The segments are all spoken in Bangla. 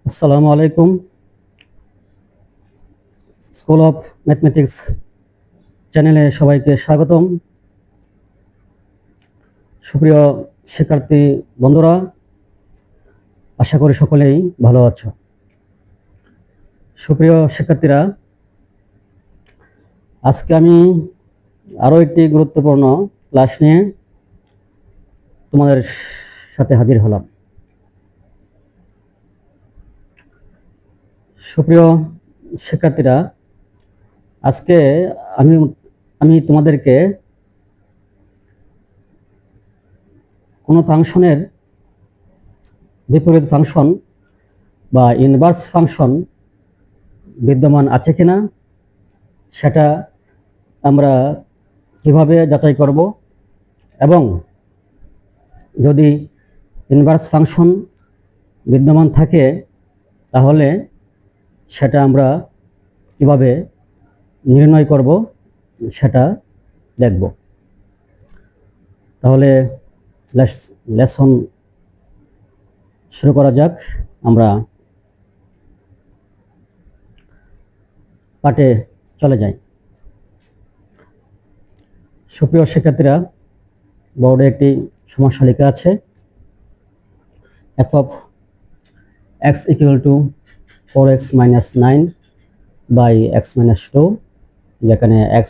আসসালামু আলাইকুম। স্কুল অফ ম্যাথমেটিক্স চ্যানেলে সবাইকে স্বাগতম। সুপ্রিয় শিক্ষার্থী বন্ধুরা, আশা করি সকলেই ভালো আছো। সুপ্রিয় শিক্ষার্থীরা, আজকে আমি আরও একটি গুরুত্বপূর্ণ ক্লাস নিয়ে তোমাদের সাথে হাজির হলাম। সুপ্রিয় শিক্ষার্থীরা, আজকে আমি আমি তোমাদেরকে কোনো ফাংশনের বিপরীত ফাংশন বা ইনভার্স ফাংশন বিদ্যমান আছে কিনা সেটা আমরা কিভাবে যাচাই করব, এবং যদি ইনভার্স ফাংশন বিদ্যমান থাকে তাহলে সেটা আমরা কিভাবে নির্ণয় করব সেটা দেখব। তাহলে লেসন শুরু করা যাক। আমরা পাঠে চলে যাই। সুপ্রিয় শিক্ষার্থীরা, বোর্ডে একটি সমস্যা লেখা আছে, f of x equal to 4x minus 9 by x minus 2, যেখানে x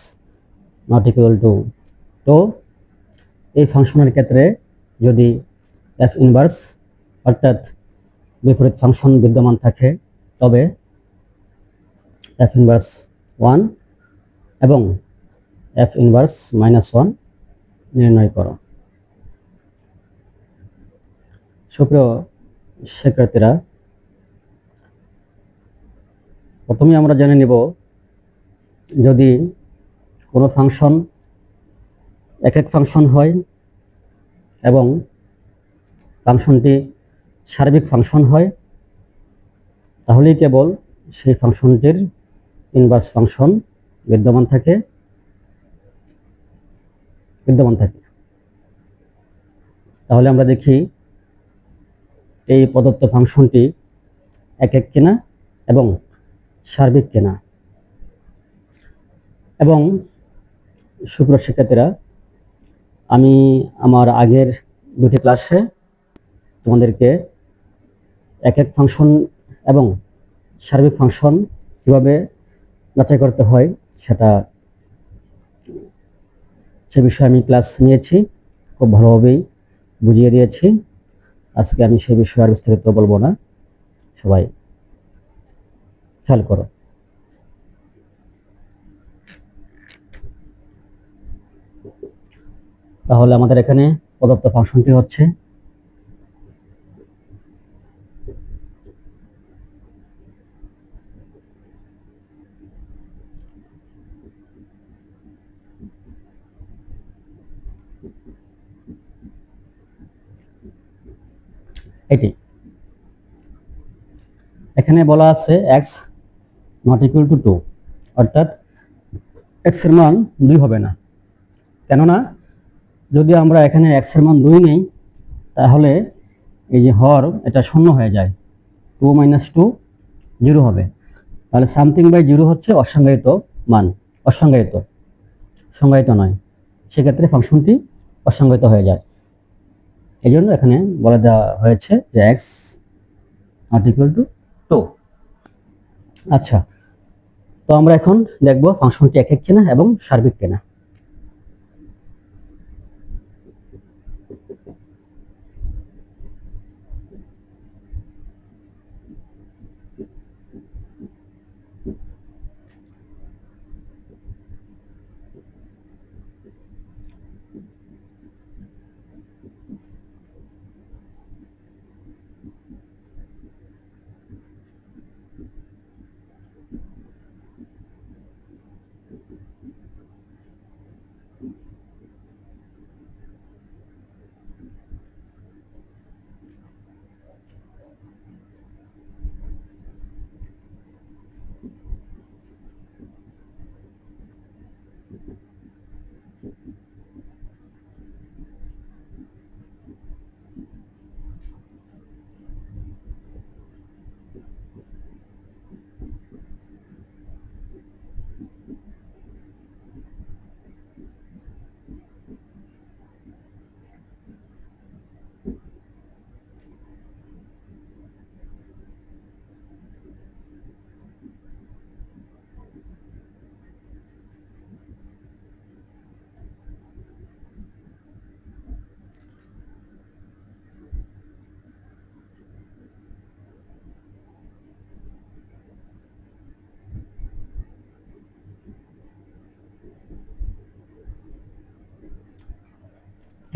not equal to 2। এই ফাংশনের ক্ষেত্রে যদি f ইনভার্স অর্থাৎ বিপরীত ফাংশন বিদ্যমান থাকে তবে f ইনভার্স 1 এবং f ইনভার্স -1 নির্ণয় করো। সুপ্রিয় শিক্ষার্থীরা, প্রথমে আমরা জেনে নিব, যদি কোনো ফাংশন একক ফাংশন হয় এবং ফাংশনটি সার্বিক ফাংশন হয় তাহলেই কেবল সেই ফাংশনটির ইনভার্স ফাংশন বিদ্যমান থাকে। তাহলে আমরা দেখি এই প্রদত্ত ফাংশনটি একক কিনা এবং সার্বিক কিনা। এবং সুপ্রিয় শিক্ষার্থীরা, আমি আমার আগের দুটি ক্লাসে তোমাদেরকে একক ফাংশন এবং সার্বিক ফাংশন কিভাবে যাচাই করতে হয় সে বিষয়ে আমি ক্লাস নিয়েছি, খুব ভালোভাবেই বুঝিয়ে দিয়েছি। আজকে আমি সেই বিষয়ে আর বিস্তারিত বলবো না, সবাই খেয়াল করো। তাহলে আমাদের এখানে প্রদত্ত ফাংশনটি হচ্ছে এটি। এখানে বলা আছে x নট ইকুয়াল টু 2, অর্থাৎ x এর মান 2 হবে না। কেননা যদি আমরা এখানে x এর মান 2 নেই তাহলে এই যে হর এটা শূন্য হয়ে যায়, 2 - 2 0 হবে। তাহলে সামথিং বাই 0 হচ্ছে অসংজ্ঞায়িত মান, সংজ্ঞায়িত নয়। সেক্ষেত্রে ফাংশনটি অসংজ্ঞায়িত হয়ে যায়। এই জন্য এখানে বলে দেওয়া হয়েছে যে x নট ইকুয়াল টু 2। আচ্ছা, তো আমরা এখন দেখব ফাংশনটি একক কিনা এবং সার্বিক কিনা।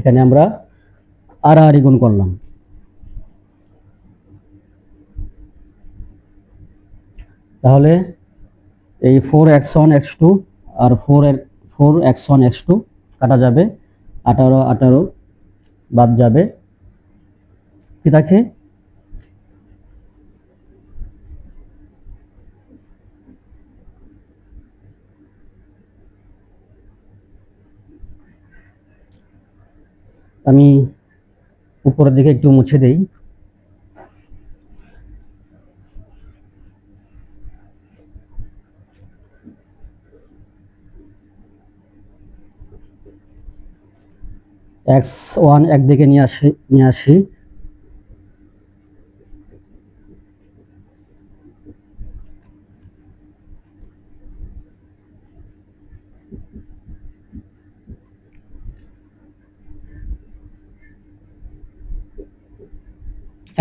এখানে আমরা আর গুণ করলাম, তাহলে এই 4x1 x2 আর 4x1 x2 কাটা যাবে, 18 বাদ যাবে, কি থাকে আমি উপরের দিকে একটু মুছে দেই। x1 একদিকে নিয়ে আসি,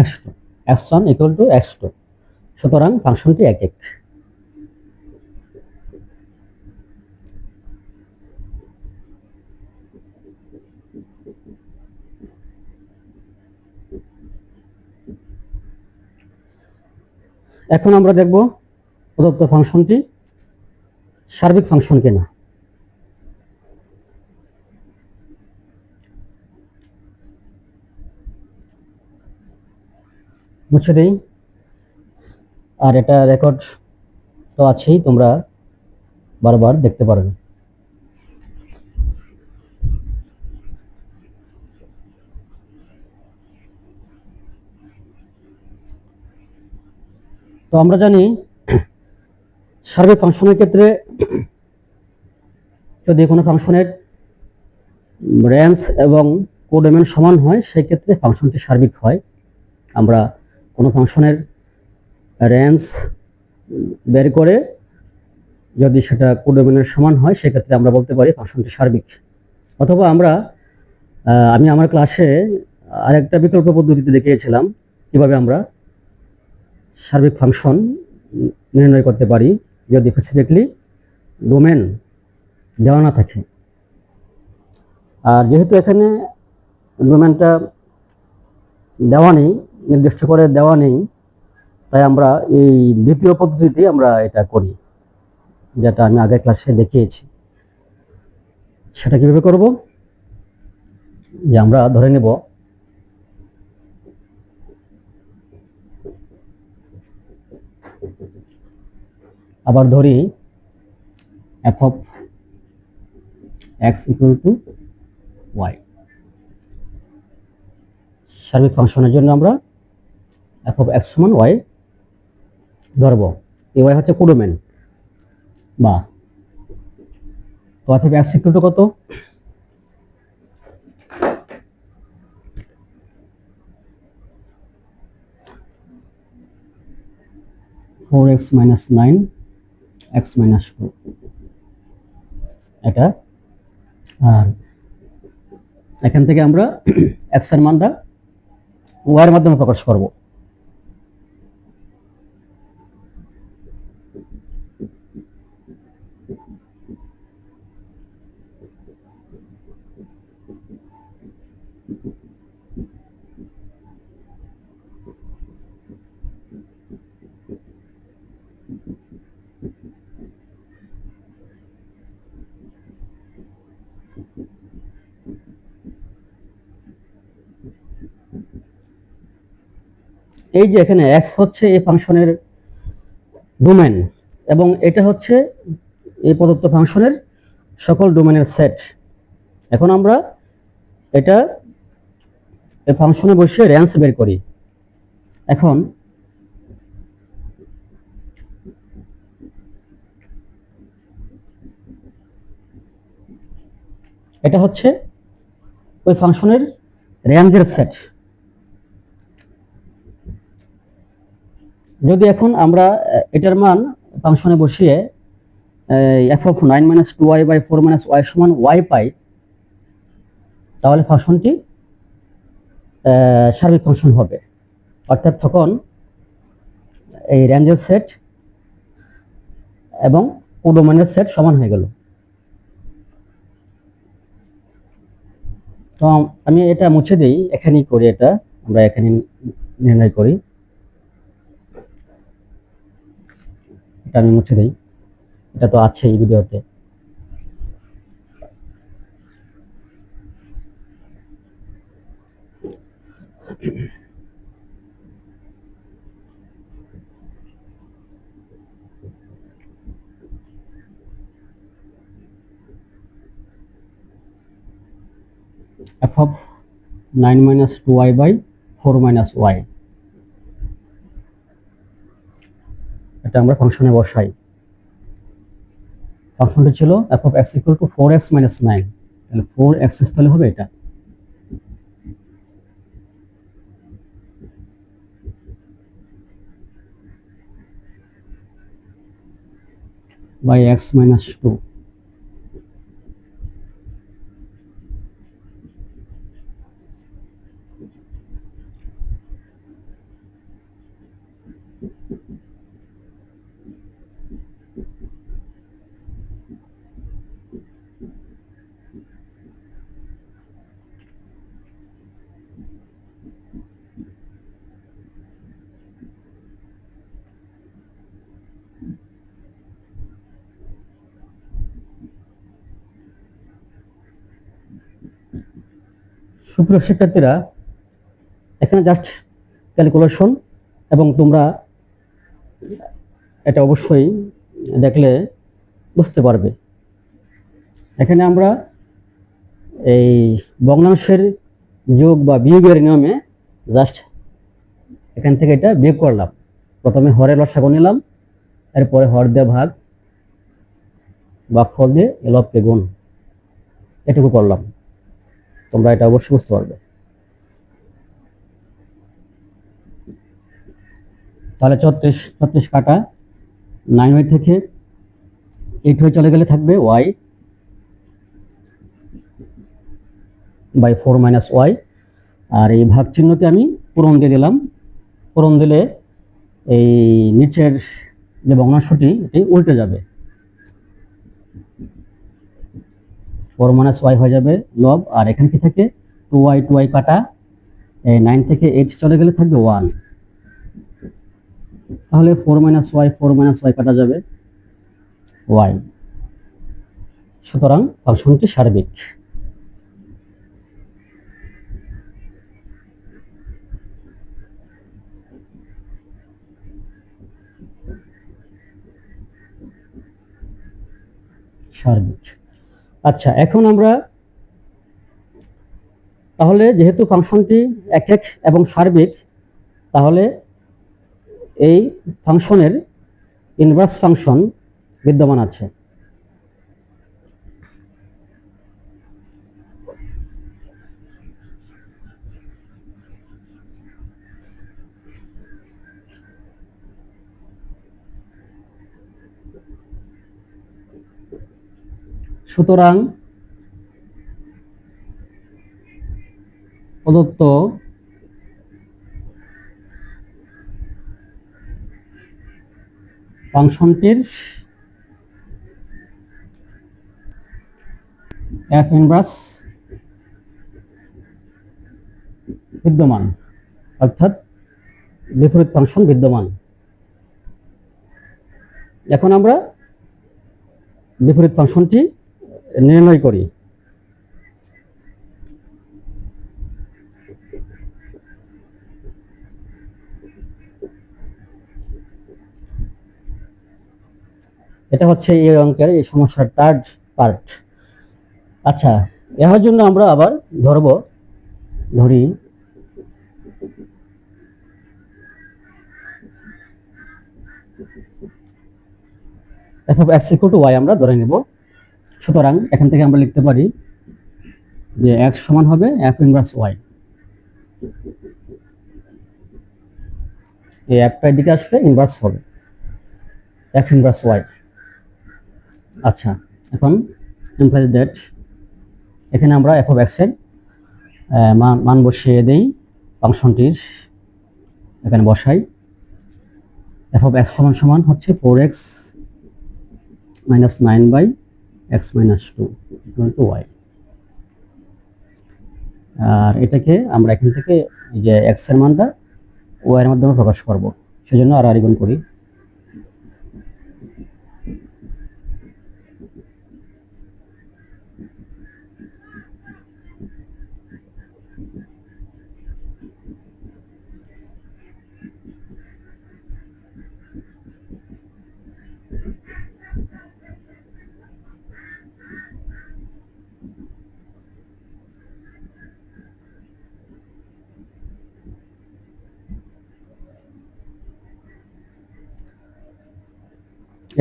x2 x1 equal to x2, সুতরাং ফাংশনটি এক। এখন আমরা দেখব প্রদত্ত ফাংশনটি সার্বিক ফাংশন কিনা। মুছে দেই, আর এটা রেকর্ড তো আছেই, তোমরা বারবার দেখতে পারবে। তো আমরা জানি সার্বিক ফাংশনের ক্ষেত্রে যদি কোনো ফাংশনের রেঞ্জ এবং কোডোমেন সমান হয় সেই ক্ষেত্রে ফাংশনটি সার্বিক হয়। আমরা কোনো ফাংশনের রেঞ্জ বের করে যদি সেটা কোডোমেনের সমান হয় সেক্ষেত্রে আমরা বলতে পারি ফাংশনটি সার্বিক। অথবা আমি আমার ক্লাসে আরেকটা বিকল্প পদ্ধতিতে দেখিয়েছিলাম কিভাবে আমরা সার্বিক ফাংশন নির্ণয় করতে পারি যদি স্পেসিফিকলি ডোমেন দেওয়া না থাকে। আর যেহেতু এখানে ডোমেনটা দেওয়া নেই, নির্দিষ্ট করে দেওয়া নেই, তাই আমরা এই দ্বিতীয় পদ্ধতিতে আমরা এটা করি, যেটা আমি আগের ক্লাসে দেখিয়েছি। সেটা কিভাবে করব, যে আমরা ধরে নেব আবার ধরি f of x equal to y। সার্বিক ফাংশনের জন্য আমরা f of x সমান y ধরব। এই y হচ্ছে কোডোমেন বা, তো f of x equal to কত, four x minus 9 x minus 2 এটা। আর এখান থেকে আমরা x এর মানটা y এর মাধ্যমে প্রকাশ করব। এই যে এখানে x হচ্ছে এই ফাংশনের ডোমেন এবং এটা হচ্ছে এই প্রদত্ত ফাংশনের সকল ডোমেনের সেট। এখন আমরা এটা এই ফাংশনে বসে রেঞ্জ বের করি। এখন এটা হচ্ছে ওই ফাংশনের রেঞ্জের সেট। যদি এখন আমরা এটার মান ফাংশনে বসিয়ে f of 9 minus 2y by 4 minus y সমান y পাই, তাহলে ফাংশনটি সার্বিক ফাংশন হবে। অর্থাৎ তখন এই রেঞ্জের সেট এবং কোডোমেনের সেট সমান হয়ে গেল। তো আমি এটা মুছে দিই, এখানেই করি, এটা আমরা এখানে নির্ণয় করি। এটা আমি মুছে দিই, এটা তো আছে এই ভিডিওতে। f of 9 minus 2y by 4 minus y, এটা আমরা ফাংশনে বসাই। ফাংশনটি ছিল f of x equal to 4x minus 9, তাহলে 4x তাহলে হবে এটা, by x minus 2। সুপ্রিয় শিক্ষার্থীরা, এখানে জাস্ট ক্যালকুলেশন, এবং তোমরা এটা অবশ্যই দেখলে বুঝতে পারবে। এখানে আমরা এই ভগ্নাংশের যোগ বা বিয়োগের নিয়মে জাস্ট এখান থেকে এটা বিয়োগ করলাম। প্রথমে হরের লসাগু নিলাম, এরপরে হর দিয়ে ভাগফল দিয়ে লবকে গুণ, এটুকু করলাম। তোমরা এটা অবশ্যই বুঝতে পারবে। তাহলে 34 কাটা 9y থেকে 8y চলে গেলে থাকবে y বাই 4 মাইনাস y, আর এই ভাগ চিহ্নতে আমি পূরণ দিয়ে দিলাম। পূরণ দিলে এই নিচের যে ভগ্নাংশটি এটি উল্টে যাবে, 4 মাইনাস y হয়ে যাবে লব, আর এখানে কি থাকে 2y কাটা 9 থেকে 8 চলে গেলে থাকবে 1, তাহলে 4 মাইনাস y কাটা যাবে y। সুতরাং ফাংশনটি সার্বিক। সার্বিক। আচ্ছা, এখন আমরা তাহলে যেহেতু ফাংশনটি একক এবং সার্বিক, তাহলে এই ফাংশনের ইনভার্স ফাংশন বিদ্যমান আছে। সুতরাং প্রদত্ত ফাংশনটির f ইনভার্স বিদ্যমান, অর্থাৎ বিপরীত ফাংশন বিদ্যমান। এখন আমরা বিপরীত ফাংশনটি নির্ণয় করি। এটা হচ্ছে এই অঙ্কের এই সমস্যার থার্ড পার্ট। আচ্ছা, এর জন্য আমরা আবার ধরি f of x equal to y আমরা ধরে নেব। সুতরাং এখান থেকে আমরা লিখতে পারি যে x সমান হবে f ইনভার্স y। এই একটার দিকে আসলে ইনভার্স হবে f ইনভার্স y। আচ্ছা, এখন ইমপ্লাইজ দ্যাট এখানে আমরা f of x এর মান বসিয়ে দেই, ফাংশনটির এখানে বসাই। f of x সমান হচ্ছে 4x minus 9 by x minus 2 equal to y। আর এটাকে আমরা এখান থেকে এই যে এক্স এর মানটা ওয়াই এর মাধ্যমে প্রকাশ করব, সেজন্য আর গুণ করি।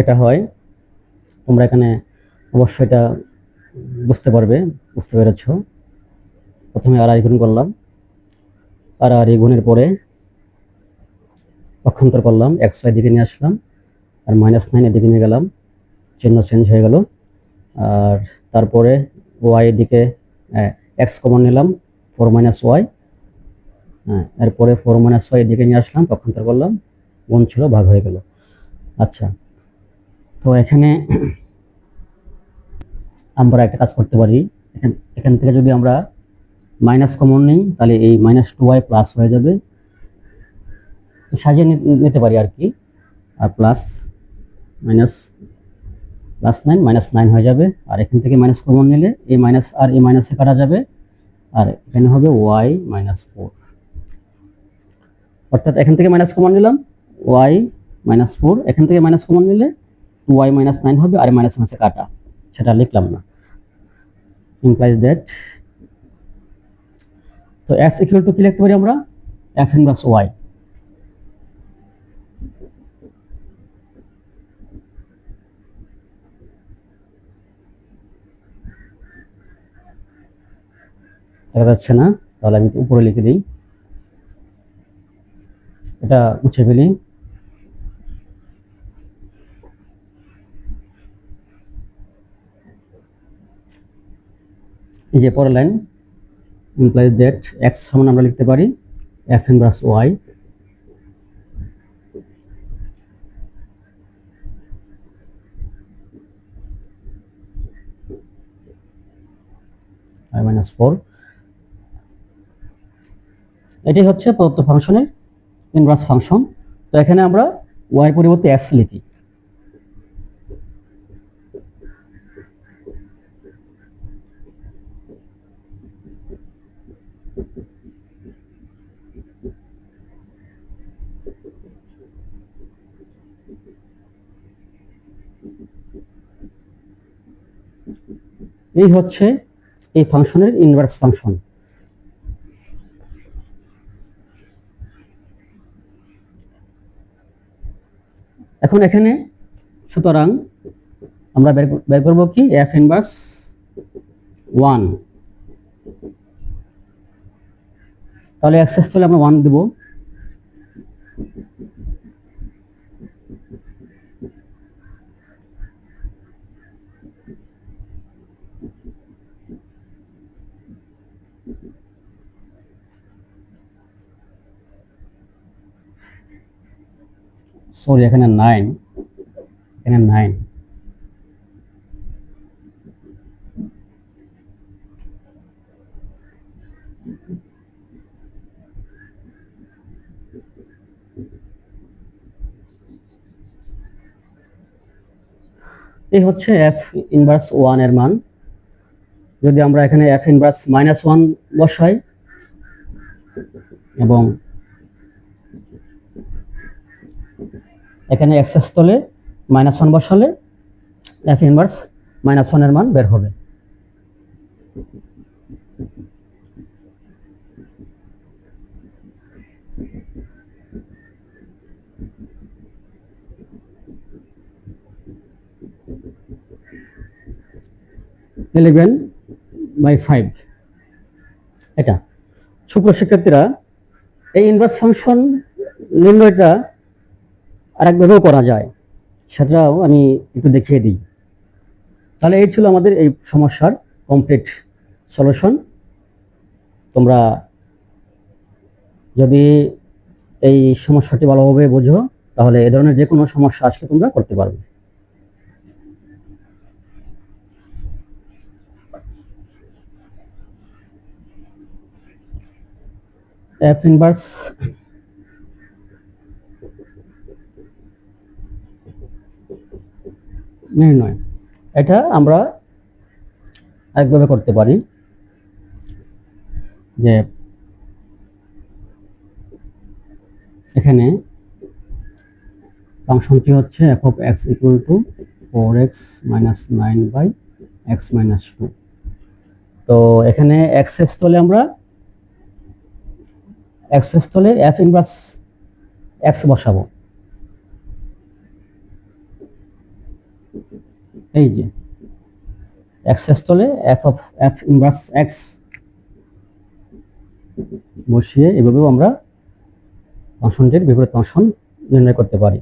এটা হয়, তোমরা এখানে অবশ্যই এটা বুঝতে পারবে, বুঝতে পেরেছ। প্রথমে আর গুণ করলাম, আর গুণের পরে পক্ষান্তর করলাম, এক্স ওয়াই দিকে নিয়ে আসলাম, আর -9 এর দিকে নিয়ে গেলাম, চিহ্ন চেঞ্জ হয়ে গেল। আর তারপরে ওয়াই এর দিকে এক্স কমন নিলাম, 4 - ওয়াই, এরপরে 4 - ওয়াই এর দিকে নিয়ে আসলাম, পক্ষান্তর করলাম, গুণ ছিল ভাগ হয়ে গেল। আচ্ছা, তো এখানে আমরা একটা কাজ করতে পারি, এখান থেকে যদি আমরা মাইনাস কমন নিই তাহলে এই -2y প্লাস হয়ে যাবে, তো সাজিয়ে নিতে পারি আর কি। আর প্লাস মাইনাস +9 -9 হয়ে যাবে, আর এখান থেকে মাইনাস কমন নিলে এই মাইনাস আর এই মাইনাসে কাটা যাবে, আর এখানে হবে y -4, অর্থাৎ এখান থেকে মাইনাস কমন নিলাম y -4, এখান থেকে মাইনাস কমন নিলে 2y -9 হবে, আর মাইনাস মাইনাসে কাটা, সেটা লিখলাম না। ইমপ্লাইজ দ্যাট, তো x ইকুয়াল টু কি লিখতে পারি আমরা, f ইনভার্স y। দেখা যাচ্ছে না, তাহলে আমি উপরে লিখে দিই, এটা মুছে ফেলি। এই যে পরের লাইন, ইমপ্লাইজ দ্যাট x সমান আমরা লিখতে পারি f ইনভার্স y, y-4। এটি হচ্ছে প্রদত্ত ফাংশনের ইনভার্স ফাংশন। তো এখানে আমরা y এর পরিবর্তে x লিখি। এই হচ্ছে এই ফাংশনের ইনভার্স ফাংশন। এখন এখানে সুতরাং আমরা বের করব কি, f ইনভার্স 1, তাহলে x স্থলে আমরা 1 দেব, সরি এখানে 9, এখানে 9। এই হচ্ছে f ইনভার্স 1 এর মান। যদি আমরা এখানে f ইনভার্স -1 বসাই এবং এখানে x স্থলে -1 বসালে f ইনভার্স -1 এর মান বের হবে। (11/5) এটা। সুপ্রিয় শিক্ষার্থীরা, এই ইনভার্স ফাংশন নির্ণয়টা আরেকভাবেও করা যায়, সেটাও আমি একটু দেখিয়ে দিই। তাহলে এই ছিল আমাদের এই সমস্যার কমপ্লিট সলিউশন। তোমরা যদি এই সমস্যাটি ভালোভাবে বোঝো তাহলে এই ধরনের যে কোনো সমস্যা আসলে তোমরা করতে পারবে। এফ ইনভার্স নির্ণয়, এটা আমরা একভাবে করতে পারি যে এখানে ফাংশনটি হচ্ছে f of x equal to 4x minus 9 by x minus 2। তো এখানে x এর স্থলে আমরা f ইনভার্স x বসাবো। এই যে x এর স্থলে f ইনভার্স x বসিয়ে এভাবেও আমরা ফাংশনটির বিপরীত ফাংশন নির্ণয় করতে পারি।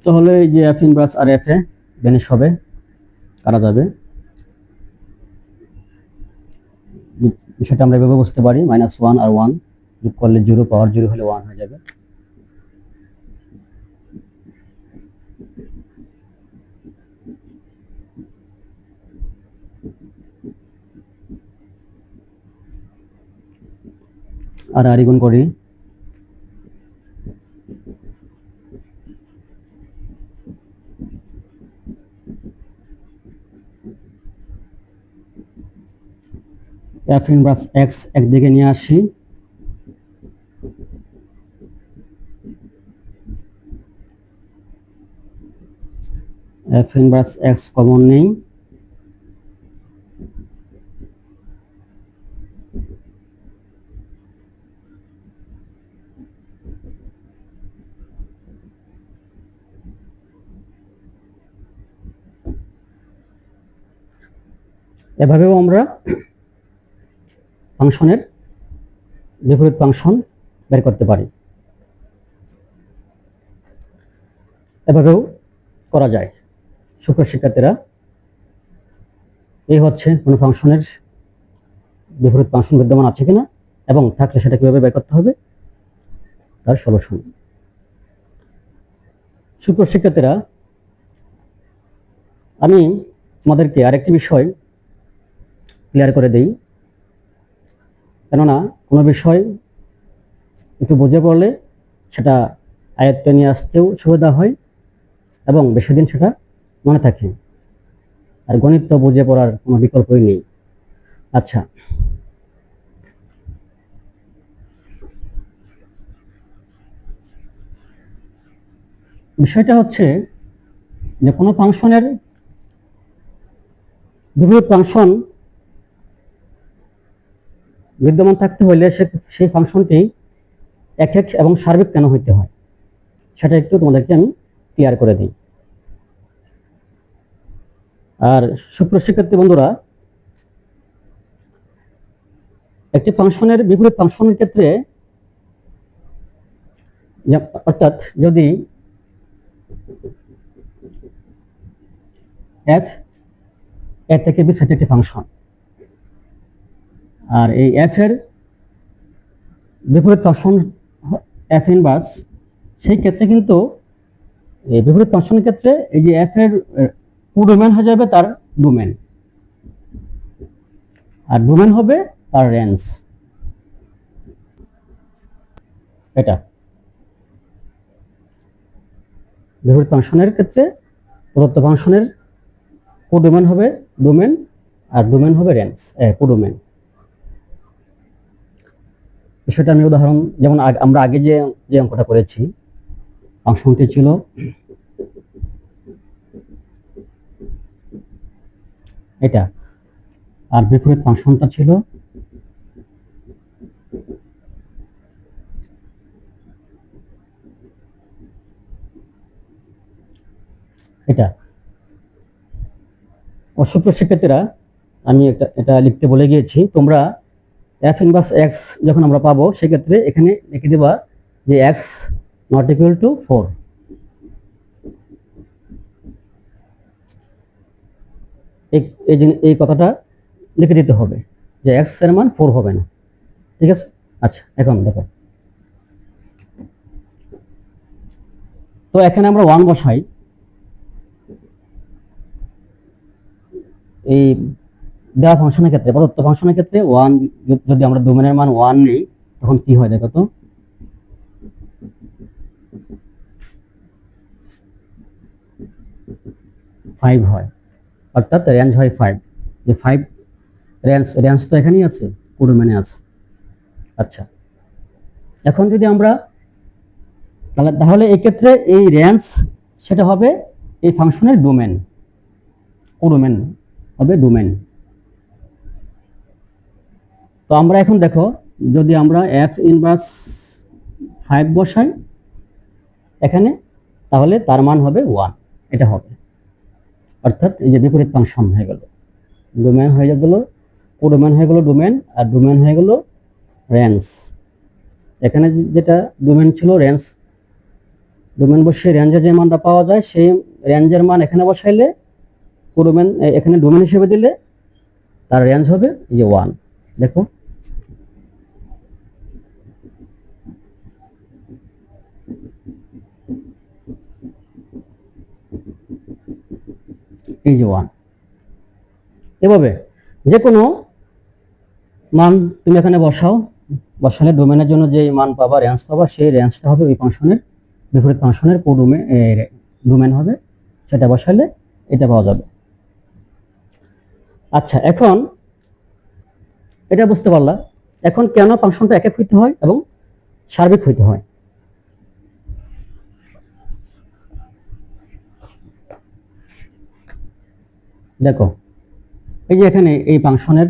তাহলে এই যে f ইনভার্স আর f এ ভ্যানিশ হবে, কাটা যাবে। সেটা আমরা এভাবে বুঝতে পারি -1 আর 1 যোগ করলে 0, পাওয়ার 0 হলে 1 হয়ে যাবে। আর গুণ করি, f ইনভার্স x একদিকে নিয়ে আসি, f ইনভার্স x কমন নেই, এভাবেও আমরা ফাংশনের বিপরীত ফাংশন বের করতে পারি। এভাবেও করা যায়। সুপ্রিয় শিক্ষার্থীরা, এই হচ্ছে কোনো ফাংশনের বিপরীত ফাংশন বিদ্যমান আছে কিনা এবং থাকলে সেটা কিভাবে বের করতে হবে তার সলিউশন। সুপ্রিয় শিক্ষার্থীরা, আমি তোমাদেরকে আরেকটি বিষয় ক্লিয়ার করে দেই, কেননা কোনো বিষয় একটু বুঝে পড়লে সেটা আয়ত্তে নিয়ে আসতেও সুবিধা হয় এবং বেশি দিন সেটা মনে থাকে। আর গণিত তো বুঝে পড়ার কোনো বিকল্পই নেই। আচ্ছা, বিষয়টা হচ্ছে যে কোনো ফাংশনের বিপরীত ফাংশন বিদ্যমান থাকতে হলে সেই ফাংশনটি একক এবং সার্বিক কেন হইতে হয় সেটা একটু তোমাদেরকে আমি ক্লিয়ার করে দিই। আর সুপ্রিয় শিক্ষার্থী বন্ধুরা, একটি ফাংশনের বিপরীত ফাংশনের ক্ষেত্রে, অর্থাৎ যদি f a থেকে b সেট একটি ফাংশন আর এই f এর বিপরীত ফাংশন f ইনভার্স, সেই ক্ষেত্রে কিন্তু এই বিপরীত ফাংশনের ক্ষেত্রে এই যে f এর ডোমেন হয়ে যাবে তার ডোমেন, আর ডোমেন হবে তার রেঞ্জ। এটা বিপরীত ফাংশনের ক্ষেত্রে প্রদত্ত ফাংশনের কোডোমেন হবে ডোমেন আর ডোমেন হবে রেঞ্জ, কোডোমেন। বিষয়টা আমি উদাহরণ, যেমন আমরা আগে যে অঙ্কটা করেছি, ফাংশনটি ছিল এটা আর বিপরীত ফাংশনটা ছিল এটা। সুপ্রিয় শিক্ষার্থীরা, আমি এটা লিখতে বলে গিয়েছি, তোমরা f ইনভার্স x যখন আমরা পাবো সেক্ষেত্রে এখানে লিখে দেবা যে x নট ইকুয়াল টু 4। এই কথাটা লিখে দিতে হবে যে x এর মান 4 হবে না। ঠিক আছে? আচ্ছা, এখন দেখো তো এখানে আমরা 1 বসাই, এই দেওয়া ফাংশনের ক্ষেত্রে, প্রদত্ত ফাংশনের ক্ষেত্রে 1 যদি আমরা ডোমেনের মান 1 নেই, তখন কি হয় দেখো তো, ফাইভ হয়, অর্থাৎ রেঞ্জ হয় 5। যে 5 রেঞ্জ তো এখানেই আছে, ডোমেনে আছে। আচ্ছা, এখন যদি আমরা তাহলে এই ক্ষেত্রে এই রেঞ্জ সেটা হবে এই ফাংশনের ডোমেন, ডোমেন হবে ডোমেন। তো আমরা এখন দেখো, যদি আমরা f ইনভার্স 5 বসাই এখানে, তাহলে তার মান হবে 1, এটা হবে। অর্থাৎ এই যে বিপরীত ফাংশন হয়ে গেল, ডোমেন হয়ে গেল, ডোমেন হয়ে গেল ডোমেন, আর ডোমেন হয়ে গেল রেঞ্জ। এখানে যেটা ডোমেন ছিল রেঞ্জ, ডোমেন বসে রেঞ্জে যে মানটা পাওয়া যায় সেই রেঞ্জের মান এখানে বসাইলে ডোমেন, এখানে ডোমেন হিসেবে দিলে তার রেঞ্জ হবে এই যে 1। দেখো এই যে 1। এভাবে যে কোনো মান তুমি এখানে বসাও, বসালে ডোমেনের জন্য যে মান পাবা, রেঞ্জ পাবা, সেই রেঞ্জটা হবে ওই ফাংশনের বিপরীত ফাংশনের ডোমেন হবে, সেটা বসালে এটা পাওয়া যাবে। আচ্ছা, এখন এটা বুঝতে পারলা এখন কেন ফাংশনটা একক হইতে হয় এবং সার্বিক হইতে হয়। দেখো এই যে এখানে এই ফাংশনের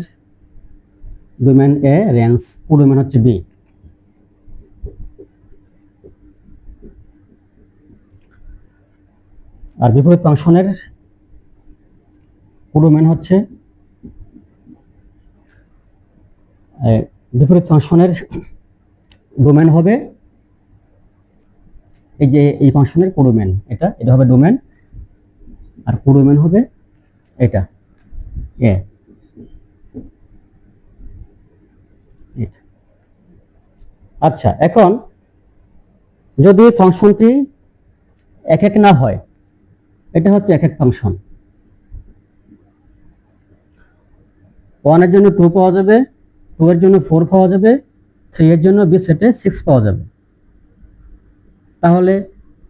ডোমেন এ, রেঞ্জ ডোমেন হচ্ছে বি। আর বিপরীত ফাংশনের ডোমেন হচ্ছে, বিপরীত ফাংশনের ডোমেন হবে এই যে এই ফাংশনের ডোমেন, এটা হবে ডোমেন, আর ডোমেন হবে এটা এ। আচ্ছা, এখন যদি ফাংশনটি এক এক না হয়, এটা হচ্ছে এক এক ফাংশন, 1 এর জন্য 2 পাওয়া যাবে, 2 এর জন্য 4 পাওয়া যাবে, 3 এর জন্য বি সেটে 6 পাওয়া যাবে। তাহলে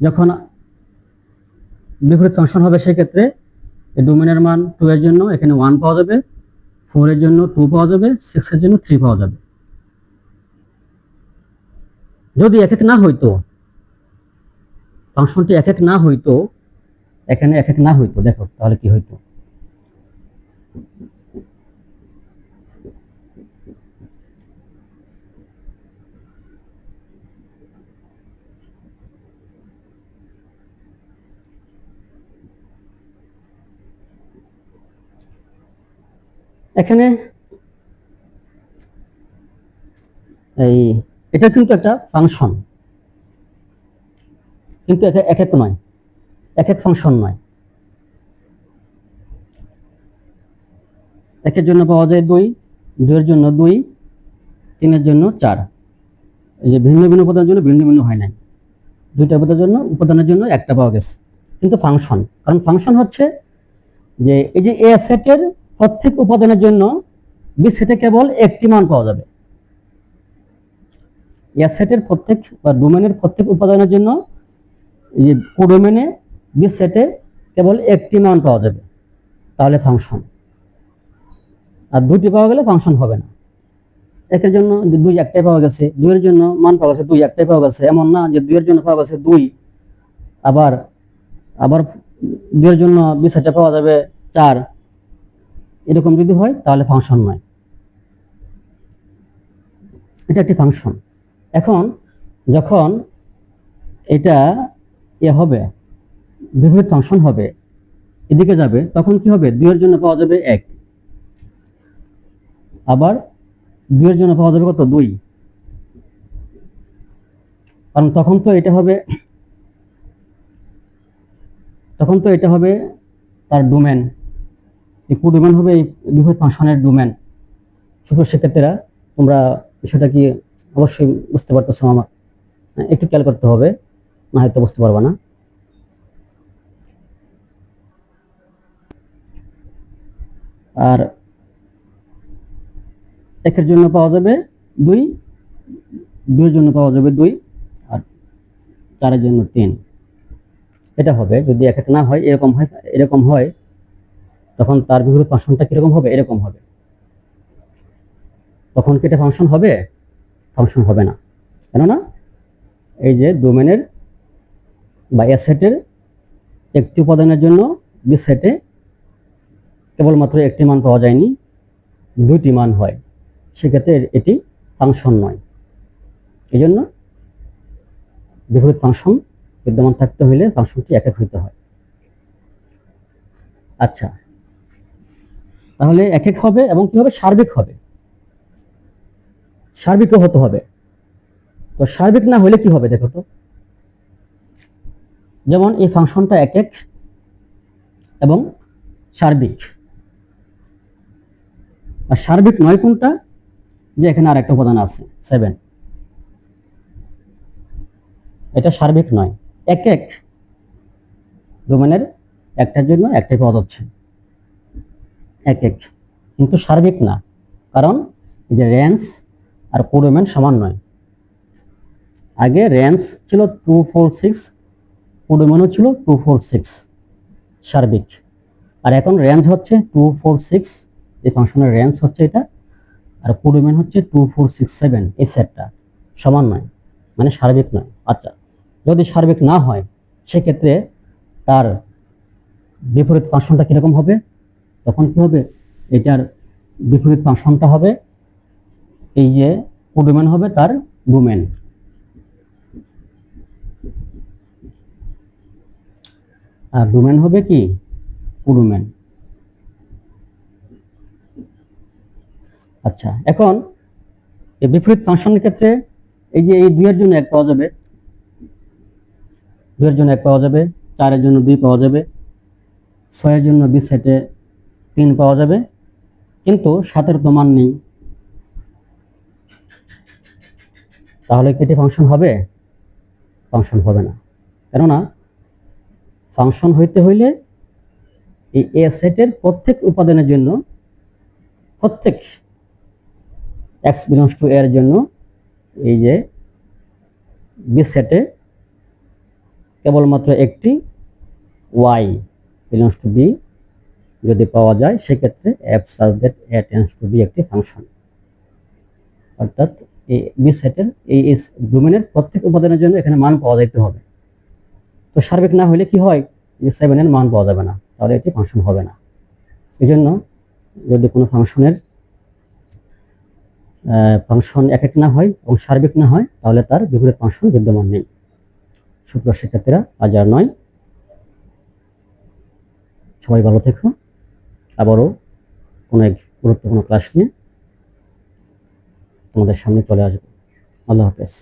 যখন বিপরীত ফাংশন হবে সেক্ষেত্রে এই ডোমেনের মান 2 এর জন্য এখানে 1 পাওয়া যাবে, 4 এর জন্য 2 পাওয়া যাবে, 6 এর জন্য 3 পাওয়া যাবে। যদি এক এক না হইতো, ফাংশনটি এক এক না হইতো, এখানে এক এক না হইতো, দেখো তাহলে কি হইতো। এখানে এই এটা কিন্তু একটা ফাংশন, কিন্তু এটা এক এক নয়, এক এক ফাংশন নয়। একের জন্য পাওয়া যায় 2, 2 এর জন্য 2, 3 এর জন্য 4। এই যে ভিন্ন ভিন্ন উপাদানের জন্য ভিন্ন ভিন্ন হয় নাই, দুইটা উপাদানের জন্য একটা পাওয়া গেছে, কিন্তু ফাংশন। কারণ ফাংশন হচ্ছে যে এই যে এ সেটের প্রত্যেক উপাদানের জন্য বি সেটে কেবল একটি মান পাওয়া যাবে। এ সেটের প্রত্যেক বা ডোমেনের প্রত্যেক উপাদানের জন্য এই যে কোডোমেনে বি সেটে কেবল একটি মান পাওয়া যাবে, তাহলে ফাংশন। আর দুটি পাওয়া গেলে ফাংশন হবে না। একের জন্য 2 একটাই পাওয়া গেছে, 2 এর জন্য মান পাওয়া গেছে 2 একটাই পাওয়া গেছে, এমন না যে 2 এর জন্য পাওয়া গেছে 2, আবার 2 এর জন্য বি সেটে পাওয়া যাবে 4, এরকম যদি হয় তাহলে ফাংশন নয়, এটা একটি ফাংশন। এখন যখন এটা হবে, বিপরীত ফাংশন হবে, এদিকে যাবে, তখন কি হবে, 2 এর জন্য পাওয়া যাবে 1, আবার 2 এর জন্য পাওয়া যাবে কত, 2, কারণ তখন তো এটা হবে তার ডোমেন, এই কোডোমেন হবে এই বিপরীত ফাংশনের ডোমেন। সুপ্রিয় শিক্ষার্থীরা, তোমরা বিষয়টা কি অবশ্যই বুঝতে পারতেছো? আমার একটু খেয়াল করতে হবে, না হয়তো বুঝতে পারবা না। আর একের জন্য পাওয়া যাবে 2, 2 এর জন্য পাওয়া যাবে 2, আর 4 এর জন্য 3। এটা হবে যদি এক এক না হয়, এরকম হয় তখন তার বিপরীত ফাংশনটা কিরকম হবে? এরকম হবে। তখন কি এটা ফাংশন হবে? ফাংশন হবে না। কেননা এই যে ডোমেনের বা এ সেটের একটি উপাদানের জন্য বি সেটে কেবলমাত্র একটি মান পাওয়া যায়নি, 2টি মান হয়, সেক্ষেত্রে এটি ফাংশন নয়। এই জন্য বিপরীত ফাংশন বিদ্যমান থাকতে হলে ফাংশনটি একক হইতে হয়। আচ্ছা, তাহলে একক হবে এবং কি হবে? সার্বিক হবে, সার্বিকও হতে হবে। তো সার্বিক না হলে কি হবে দেখো তো। যেমন এই ফাংশনটা একক এবং সার্বিক। আর সার্বিক নয় কোনটা? যে এখানে আর একটা উপাদান আছে 7, এটা সার্বিক নয়। একক ডোমেনের একটার জন্য একটাই পাওয়া যাচ্ছে, একক, কিন্তু সার্বিক না। কারণ এই যে রেঞ্জ আর কোডোমেন সমান নয়। আগে রেঞ্জ ছিল 246, কোডোমেনও ছিল 246 সার্বিক। আর এখন রেঞ্জ হচ্ছে 246, এই ফাংশনের রেঞ্জ হচ্ছে এটা, আর কোডোমেন হচ্ছে 2467। এই সেটটা সমান নয়, মানে সার্বিক নয়। আচ্ছা, যদি সার্বিক না হয় সেক্ষেত্রে তার বিপরীত ফাংশনটা কিরকম হবে? তখন কি হবে? এটার বিপরীত ফাংশনটা হবে এই যে কোডোমেন হবে তার ডোমেন, আর ডোমেন হবে কি? কোডোমেন। আচ্ছা, এখন এই বিপরীত ফাংশনের ক্ষেত্রে এই যে এই 2 এর জন্য 1 পাওয়া যাবে, 2 এর জন্য 1 পাওয়া যাবে, 4 এর জন্য 2 পাওয়া যাবে, 6 এর জন্য বি সেটে 3 পাওয়া যাবে, কিন্তু 7 এর তো মান নেই। তাহলে কি এটি ফাংশন হবে? ফাংশন হবে না। কেননা ফাংশন হইতে হইলে এই এ সেটের প্রত্যেক উপাদানের জন্য, প্রত্যেক x বিলংস টু এর জন্য এই যে বি সেটে কেবলমাত্র একটি y বিলংস টু বি যদি পাওয়া যায়, সেক্ষেত্রে f such that a tends to be একটি ফাংশন। অর্থাৎ এই বি সেটের এই ডোমেনের প্রত্যেক উপাদানের জন্য এখানে মান পাওয়া যাইতে হবে। তো সার্বিক না হলে কি হয়? যে 7 এর মান পাওয়া যাবে না, তাহলে এটি ফাংশন হবে না। এই জন্য যদি কোনো ফাংশনের ফাংশন একক না হয় এবং সার্বিক না হয়, তাহলে তার বিপরীত ফাংশন বিদ্যমান নেই। সুপ্রিয় শিক্ষার্থীরা, আজ আর নয়, সবাই ভালো থেকো। আবারও কোনো এক গুরুত্বপূর্ণ ক্লাস নিয়ে তোমাদের সামনে চলে আসবো। আল্লাহ হাফেজ।